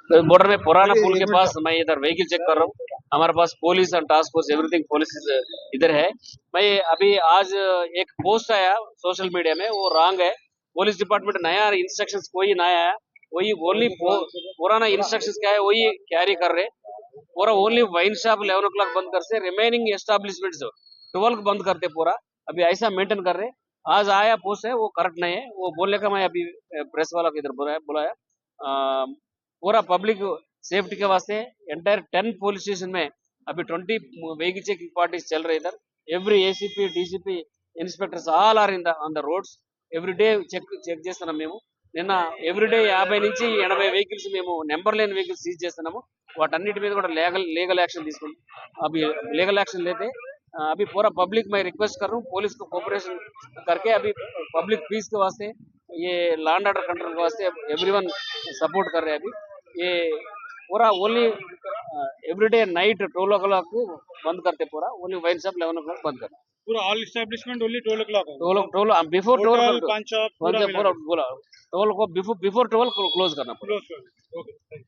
Border में पुराना पुल के पास मैं इधर व्हीकल चेक कर रहा हूँ। हमारे पास police and task force everything police इधर है। मैं अभी आज एक पोस्ट आया सोशल मीडिया में, वो रॉन्ग है। पुलिस डिपार्टमेंट नया इंस्ट्रक्शंस कोई नया आया, वही ओनली पुराना इंस्ट्रक्शंस क्या है वही कैरी कर रहे। पूरा ओनली वाइन शॉप 11 o'clock बंद कर से, रिमेनिंग एस्टेब्लिशमेंट्स 12 को बंद करते पूरा। अभी ऐसा मेंटेन कर रहे। आज आया पोस्ट है वो करेक्ट नहीं है, वो बोलने का मैं अभी प्रेस वाला को इधर बुलाया। पूरा पब्लिक सेफ्टी के वास्ते एंटायर 10 पुलिस स्टेशन में अभी 20 व्हीकल चेकिंग पार्टीज चल रहे इधर। Every ACP DCP inspectors all are on the roads every day check చేస్తున్నాం మేము। నిన్న ఎవ్రీడే 50 నుంచి 80 వెహికల్స్ మేము నెంబర్ లేని వెహికల్స్ సీజ్ చేస్తున్నాము। వాటన్నిటి మీద కూడా लीगल एक्शन తీసుకుంటాం। अभी लीगल एक्शन लेते। अभी पूरा पब्लिक मैं रिक्वेस्ट कर रहा हूँ पुलिस को कोऑपरेशन करके अभी पब्लिक पीस के वास्ते, ये लॉ एंड ऑर्डर कंट्रोल के वास्ते एवरीवन सपोर्ट कर रहे हैं। अभी ये पूरा ओनली एवरीडे नाइट 12 o'clock बंद करते, पूरा ओनली वाइन शॉप 11 o'clock बंद करते। पूरा ऑल एस्टेब्लिशमेंट ओनली 12 o'clock है। 12 बिफोर 12 होटल पान शॉप पूरा पूरा 12 को बिफोर 12 क्लोज करना पड़ेगा। क्लोज कर। ओके।